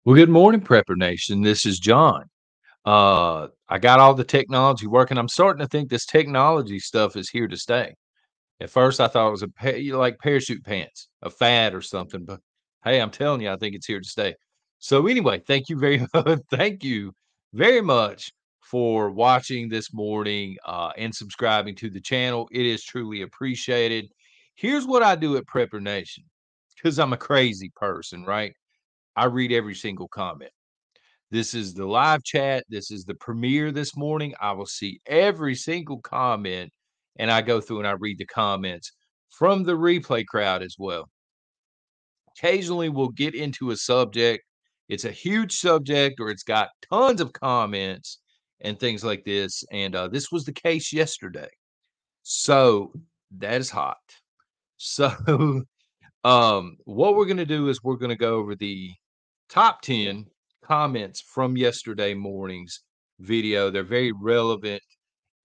Well, good morning, Prepper Nation. This is John. I got all the technology working. I'm starting to think this technology stuff is here to stay. At first, I thought it was like parachute pants, a fad or something. But hey, I'm telling you, I think it's here to stay. So anyway, thank you very thank you very much for watching this morning and subscribing to the channel. It is truly appreciated. Here's what I do at Prepper Nation because I'm a crazy person, right? I read every single comment. This is the live chat. This is the premiere this morning. I will see every single comment and I go through and I read the comments from the replay crowd as well. Occasionally, we'll get into a subject. It's a huge subject or it's got tons of comments and things like this. And this was the case yesterday. So that is hot. So, what we're going to do is we're going to go over the top 10 comments from yesterday morning's video. They're very relevant.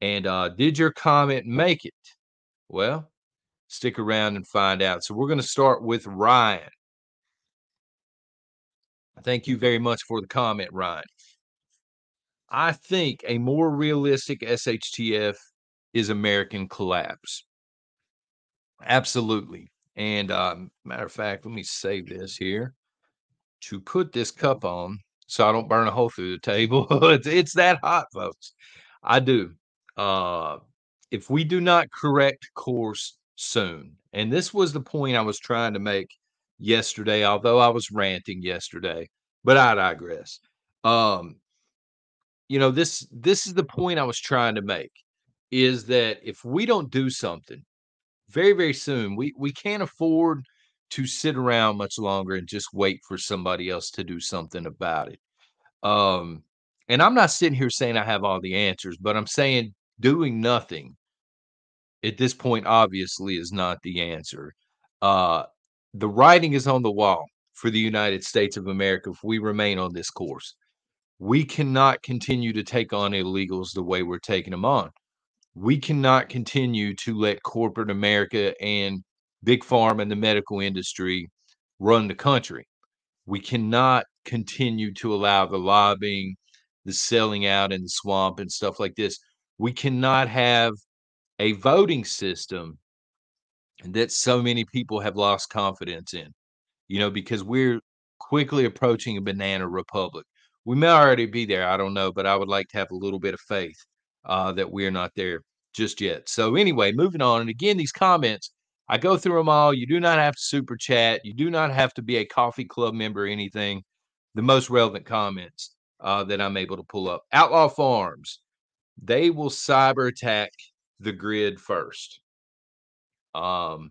And did your comment make it? Well, stick around and find out. So we're going to start with Ryan. Thank you very much for the comment, Ryan. I think a more realistic SHTF is American collapse. Absolutely. And matter of fact, let me save this here to put this cup on so I don't burn a hole through the table. It's that hot, folks. I do. Uh, if we do not correct course soon, and this was the point I was trying to make yesterday, although I was ranting yesterday, but I digress. Um, this is the point I was trying to make is that if we don't do something very, very soon, we can't afford to sit around much longer and just wait for somebody else to do something about it. Um, and I'm not sitting here saying I have all the answers, but I'm saying doing nothing at this point obviously is not the answer. Uh, the writing is on the wall for the United States of America if we remain on this course. We cannot continue to take on illegals the way we're taking them on. We cannot continue to let corporate America and big pharma and the medical industry run the country. We cannot continue to allow the lobbying, the selling out in the swamp and stuff like this. We cannot have a voting system that so many people have lost confidence in, because we're quickly approaching a banana republic. We may already be there. I don't know, but I would like to have a little bit of faith that we're not there just yet. So, anyway, moving on. And again, these comments, I go through them all. You do not have to super chat. You do not have to be a coffee club member or anything. The most relevant comments that I'm able to pull up. Outlaw Farms, they will cyber attack the grid first. And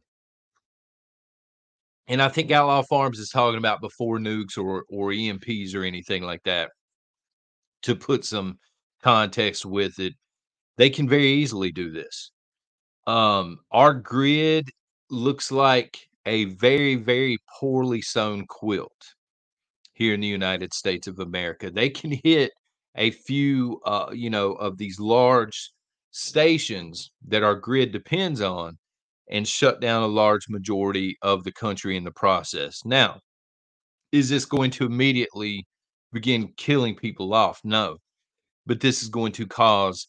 I think Outlaw Farms is talking about before nukes or EMPs or anything like that. To put some context with it, they can very easily do this. Our grid looks like a very, very poorly sewn quilt here in the United States of America. They can hit a few, of these large stations that our grid depends on and shut down a large majority of the country in the process. Now, is this going to immediately begin killing people off? No, but this is going to cause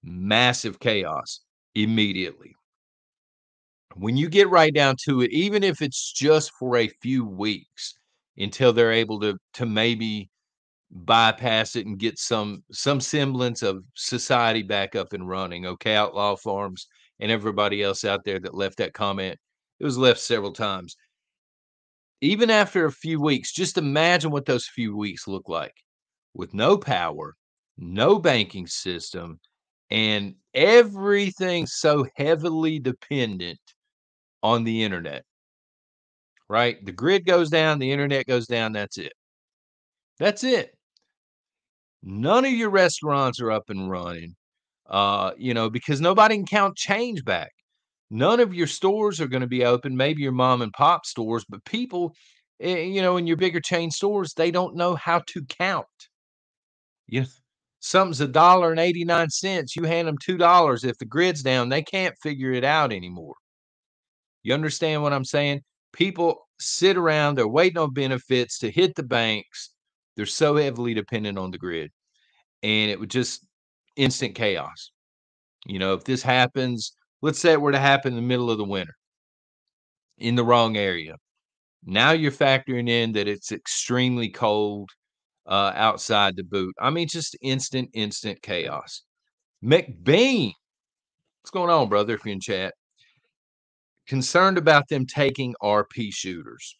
massive chaos immediately. When you get right down to it, even if it's just for a few weeks until they're able to maybe bypass it and get some semblance of society back up and running. Okay, Outlaw Farms and everybody else out there that left that comment. It was left several times. Even after a few weeks, just imagine what those few weeks look like with no power, no banking system, and everything so heavily dependent on the internet, right? The grid goes down, the internet goes down, that's it. That's it. None of your restaurants are up and running, because nobody can count change back. None of your stores are going to be open, maybe your mom and pop stores, but people, in your bigger chain stores, they don't know how to count. You know, something's $1.89. You hand them $2. If the grid's down, they can't figure it out anymore. You understand what I'm saying? People sit around, they're waiting on benefits to hit the banks They're so heavily dependent on the grid, and it would just instant chaos. If this happens, let's say it were to happen in the middle of the winter in the wrong area. Now you're factoring in that it's extremely cold outside the boot. I mean, just instant chaos. McBean, what's going on, brother? If you're in chat, concerned about them taking RP shooters.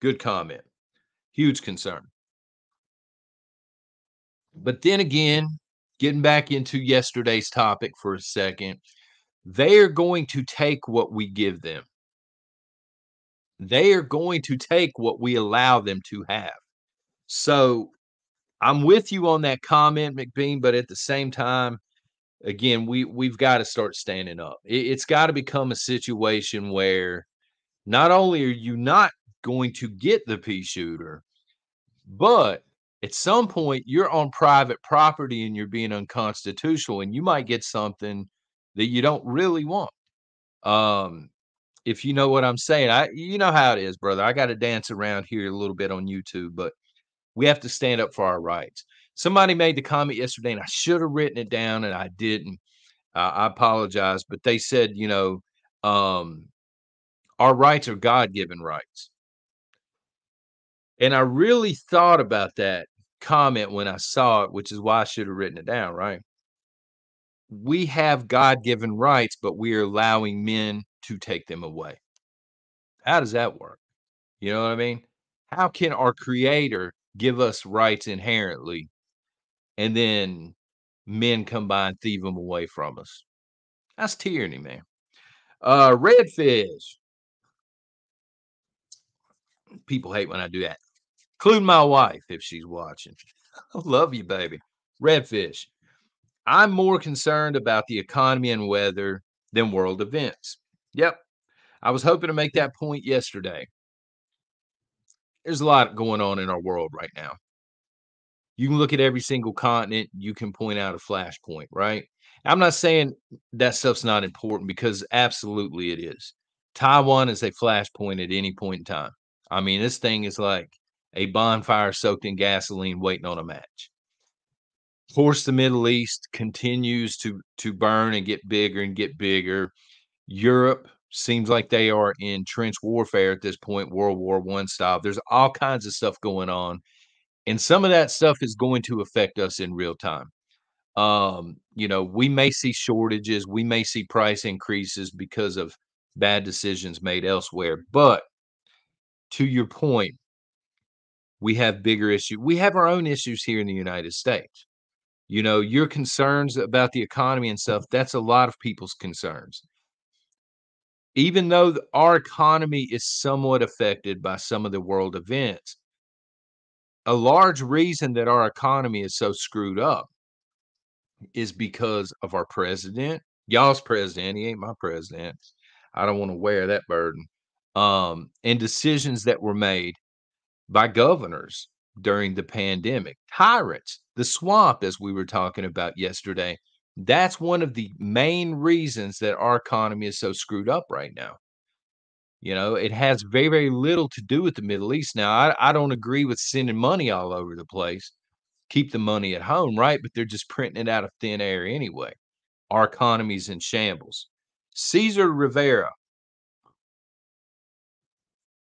Good comment. Huge concern. But then again, getting back into yesterday's topic for a second, they are going to take what we give them. They are going to take what we allow them to have. So I'm with you on that comment, McBean, but at the same time, again, we've got to start standing up. It's got to become a situation where not only are you not going to get the pea shooter, but at some point you're on private property and you're being unconstitutional, and you might get something that you don't really want. If you know what I'm saying, you know how it is, brother. I got to dance around here a little bit on YouTube, but we have to stand up for our rights. Somebody made the comment yesterday, and I should have written it down, and I didn't. I apologize, but they said, um, our rights are God-given rights. And I really thought about that comment when I saw it, which is why I should have written it down, right? We have God-given rights, but we are allowing men to take them away. How does that work? You know what I mean? How can our creator give us rights inherently, and then men come by and thieve them away from us? That's tyranny, man. Redfish. People hate when I do that, including my wife if she's watching. I love you, baby. Redfish. I'm more concerned about the economy and weather than world events. Yep. I was hoping to make that point yesterday. There's a lot going on in our world right now. You can look at every single continent, you can point out a flashpoint, right? I'm not saying that stuff's not important, because absolutely it is. Taiwan is a flashpoint at any point in time. I mean, this thing is like a bonfire soaked in gasoline waiting on a match. Of course, the Middle East continues to burn and get bigger and get bigger. Europe seems like they are in trench warfare at this point, World War One style. There's all kinds of stuff going on, and some of that stuff is going to affect us in real time. We may see shortages, we may see price increases because of bad decisions made elsewhere. But to your point, we have bigger issues. We have our own issues here in the United States. Your concerns about the economy and stuff, that's a lot of people's concerns. Even though our economy is somewhat affected by some of the world events, a large reason that our economy is so screwed up is because of our president. Y'all's president, he ain't my president. I don't want to wear that burden. And decisions that were made by governors during the pandemic, tyrants, the swamp, as we were talking about yesterday. That's one of the main reasons that our economy is so screwed up right now. It has very, very little to do with the Middle East. Now, I don't agree with sending money all over the place. Keep the money at home, right? But they're just printing it out of thin air anyway. Our economy's in shambles. Cesar Rivera,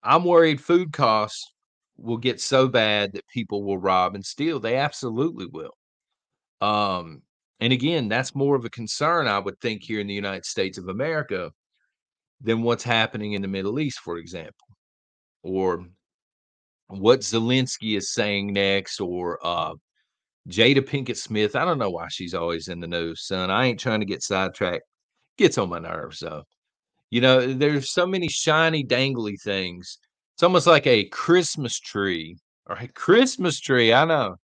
I'm worried food costs will get so bad that people will rob and steal. They absolutely will. And again, that's more of a concern, I would think, here in the United States of America than what's happening in the Middle East, for example, or what Zelensky is saying next, or Jada Pinkett Smith. I don't know why she's always in the news, son. I ain't trying to get sidetracked. Gets on my nerves, though. There's so many shiny, dangly things. It's almost like a Christmas tree, or a Christmas tree. I know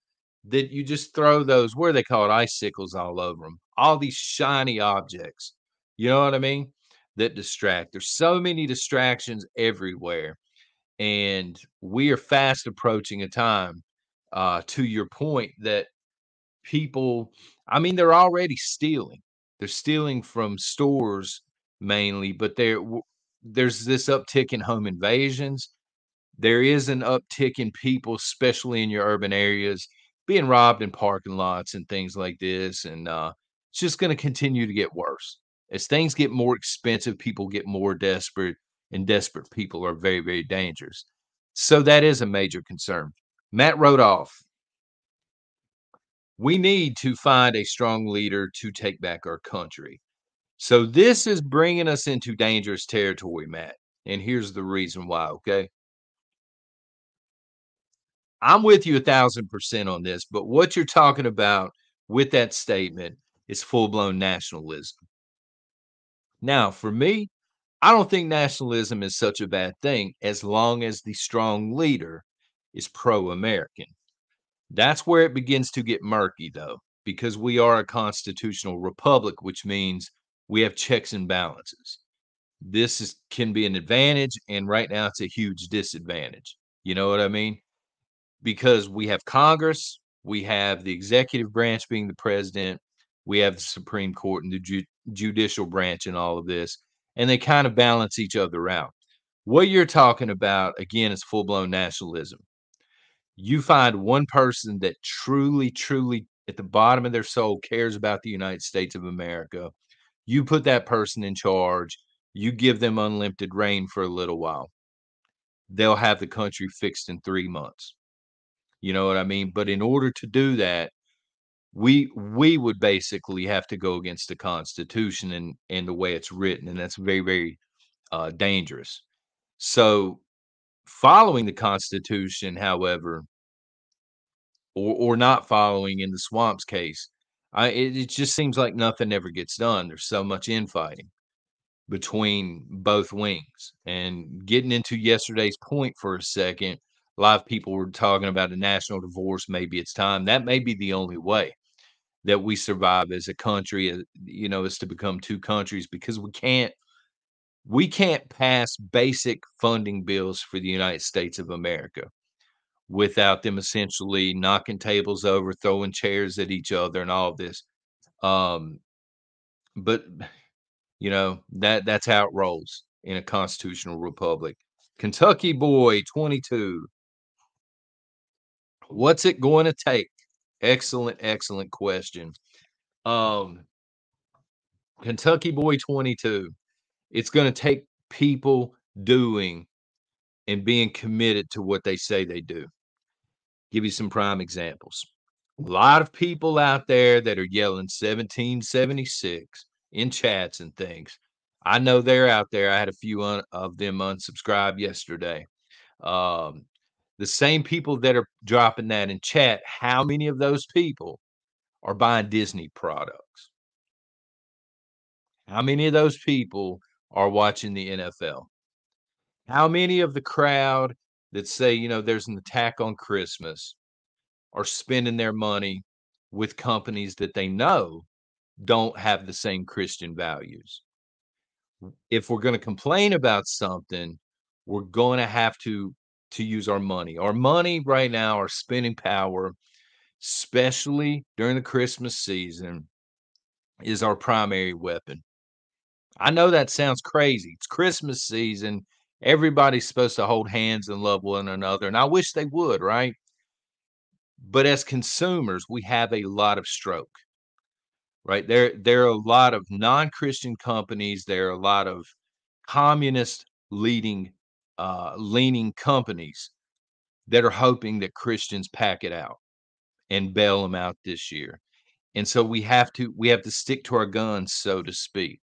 that you just throw those, what are they called? Icicles all over them. All these shiny objects. You know what I mean? That distract. There's so many distractions everywhere. And we are fast approaching a time, to your point, that people, I mean, they're already stealing. They're stealing from stores mainly, but there's this uptick in home invasions. There is an uptick in people, especially in your urban areas, being robbed in parking lots and things like this, and, it's just gonna continue to get worse. As things get more expensive, people get more desperate, and desperate people are very, very dangerous. So that is a major concern. Matt wrote off, "We need to find a strong leader to take back our country." So this is bringing us into dangerous territory, Matt, and here's the reason why, okay? I'm with you 1,000% on this, but what you're talking about with that statement is full-blown nationalism. Now, for me, I don't think nationalism is such a bad thing as long as the strong leader is pro-American. That's where it begins to get murky, though, because we are a constitutional republic, which means we have checks and balances. This is can be an advantage, and right now it's a huge disadvantage. You know what I mean? Because we have Congress, we have the executive branch being the president, we have the Supreme Court and the judicial branch in all of this, and they kind of balance each other out. What you're talking about, again, is full blown nationalism. You find one person that truly, truly, at the bottom of their soul, cares about the United States of America. You put that person in charge, you give them unlimited reign for a little while. They'll have the country fixed in 3 months. You know what I mean? But in order to do that, we would basically have to go against the Constitution and the way it's written, and that's very, very, dangerous. So, following the Constitution, however, or not following in the Swamp's case, it just seems like nothing ever gets done. There's so much infighting between both wings. And getting into yesterday's point for a second, a lot of people were talking about a national divorce. Maybe it's time. That may be the only way that we survive as a country, is to become two countries because we can't pass basic funding bills for the United States of America without them essentially knocking tables over, throwing chairs at each other, and all of this. Um, but that's how it rolls in a constitutional republic. Kentucky boy 22. What's it going to take? Excellent, excellent question. Um, Kentucky boy 22. It's going to take people doing and being committed to what they say they do. Give you some prime examples. A lot of people out there that are yelling 1776 in chats and things. I know they're out there. I had a few of them unsubscribe yesterday. Um, the same people that are dropping that in chat, how many of those people are buying Disney products? How many of those people are watching the NFL? How many of the crowd that say, there's an attack on Christmas are spending their money with companies that they know don't have the same Christian values? If we're gonna complain about something, we're gonna have to use our money. Our money right now, our spending power, especially during the Christmas season, is our primary weapon. I know that sounds crazy. It's Christmas season. Everybody's supposed to hold hands and love one another, and I wish they would, right? But as consumers, we have a lot of stroke, right? There are a lot of non-Christian companies. There are a lot of communist leaning companies that are hoping that Christians pack it out and bail them out this year. And so we have to stick to our guns, so to speak.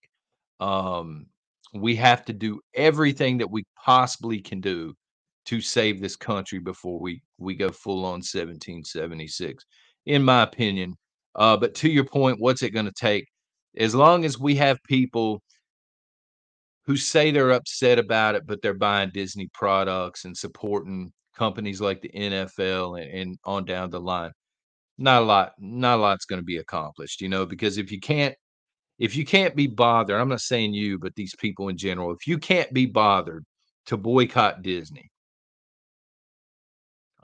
Um, we have to do everything that we possibly can do to save this country before we go full on 1776, in my opinion. But to your point, what's it going to take? As long as we have people who say they're upset about it, but they're buying Disney products and supporting companies like the NFL and on down the line, not a lot's gonna be accomplished, because if you can't be bothered, I'm not saying you, but these people in general, if you can't be bothered to boycott Disney,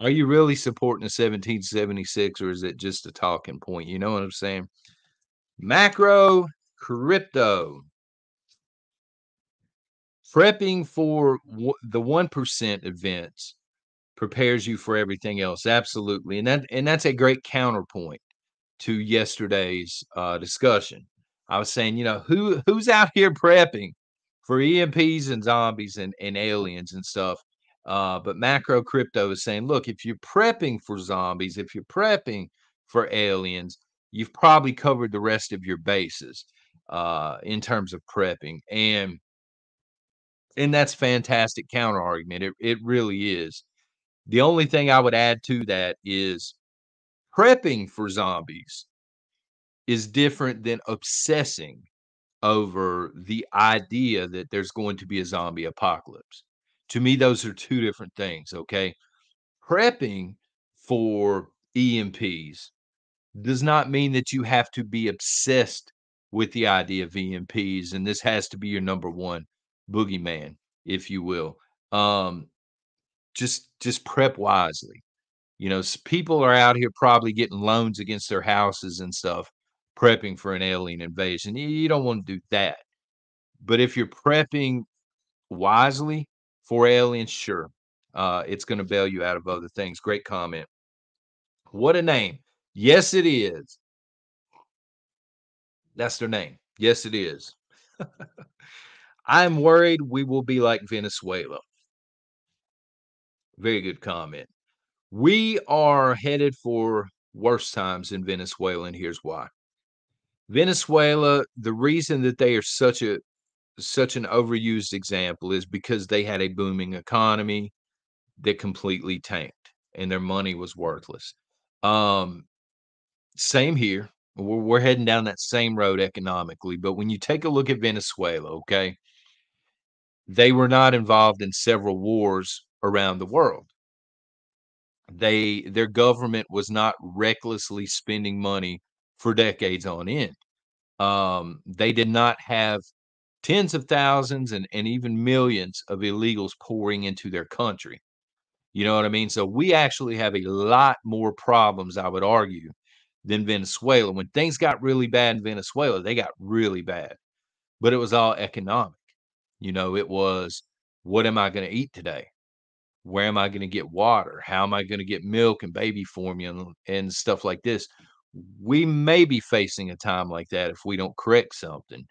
are you really supporting the 1776 or is it just a talking point? You know what I'm saying? Macro crypto. Prepping for the 1% events prepares you for everything else. Absolutely. And that's a great counterpoint to yesterday's discussion. I was saying, who's out here prepping for EMPs and zombies and aliens and stuff. But macro crypto is saying, look, if you're prepping for zombies, if you're prepping for aliens, you've probably covered the rest of your bases in terms of prepping. And that's fantastic counter argument. It really is. The only thing I would add to that is prepping for zombies is different than obsessing over the idea that there's going to be a zombie apocalypse. To me, those are two different things, okay? Prepping for EMPs does not mean that you have to be obsessed with the idea of EMPs, and this has to be your number one boogeyman, if you will. Um, just prep wisely. People are out here probably getting loans against their houses and stuff, prepping for an alien invasion. You don't want to do that. But if you're prepping wisely for aliens, sure, it's going to bail you out of other things. Great comment. What a name. Yes, it is. That's their name. Yes, it is. I'm worried we will be like Venezuela. Very good comment. We are headed for worse times in Venezuela, and here's why. Venezuela, the reason that they are such an overused example is because they had a booming economy that completely tanked and their money was worthless. Um, Same here. We're heading down that same road economically, but when you take a look at Venezuela, okay, they were not involved in several wars around the world. Their government was not recklessly spending money for decades on end. They did not have tens of thousands and even millions of illegals pouring into their country. You know what I mean? So we actually have a lot more problems, I would argue, than Venezuela. When things got really bad in Venezuela, they got really bad, but it was all economic. It was, what am I going to eat today? Where am I going to get water? How am I going to get milk and baby formula and stuff like this? We may be facing a time like that if we don't correct something,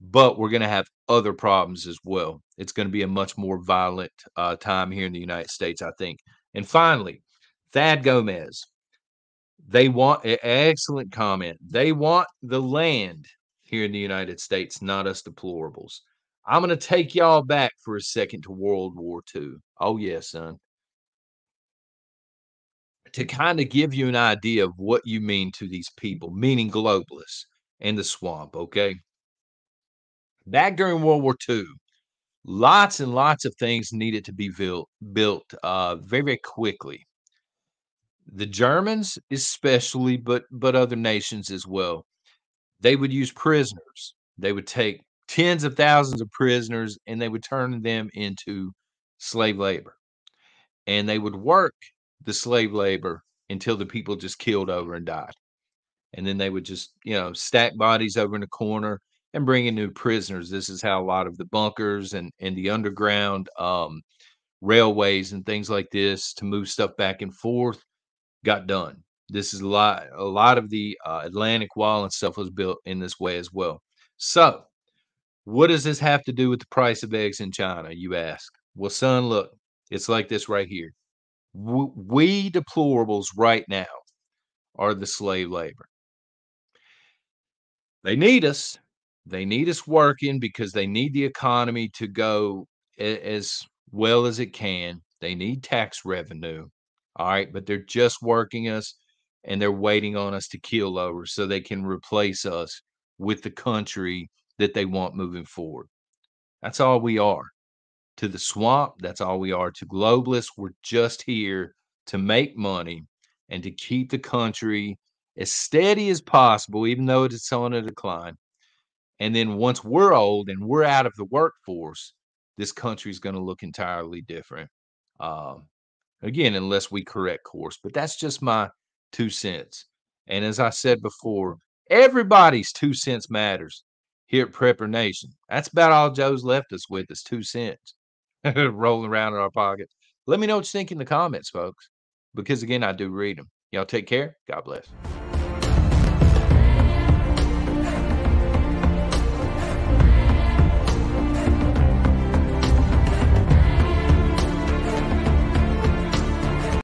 but we're going to have other problems as well. It's going to be a much more violent time here in the United States, I think. And finally, Thad Gomez. They want excellent comment. They want the land here in the United States, not us deplorables. I'm going to take y'all back for a second to World War II. Oh, yeah, son. To kind of give you an idea of what you mean to these people, meaning globalists and the swamp, okay? Back during World War II, lots and lots of things needed to be built very, very quickly. The Germans, especially, but other nations as well, they would use prisoners. They would take tens of thousands of prisoners and they would turn them into slave labor. And they would work the slave labor until the people just killed over and died. And then they would just, stack bodies over in the corner and bring in new prisoners. This is how a lot of the bunkers and the underground railways and things like this to move stuff back and forth got done. This is a lot of the Atlantic Wall and stuff was built in this way as well. So, what does this have to do with the price of eggs in China, you ask? Well, son, look, it's like this right here. We deplorables right now are the slave labor. They need us. They need us working because they need the economy to go as well as it can. They need tax revenue. All right, but they're just working us and they're waiting on us to keel over so they can replace us with the country that they want moving forward. That's all we are. To the swamp, that's all we are. To globalists, we're just here to make money and to keep the country as steady as possible, even though it's on a decline. And then once we're old and we're out of the workforce, this country is going to look entirely different. Um, Again, unless we correct course, but that's just my 2 cents. And as I said before, everybody's 2 cents matters here at Prepper Nation. That's about all Joe's left us with is 2 cents rolling around in our pockets. Let me know what you think in the comments, folks, because again, I do read them. Y'all take care. God bless.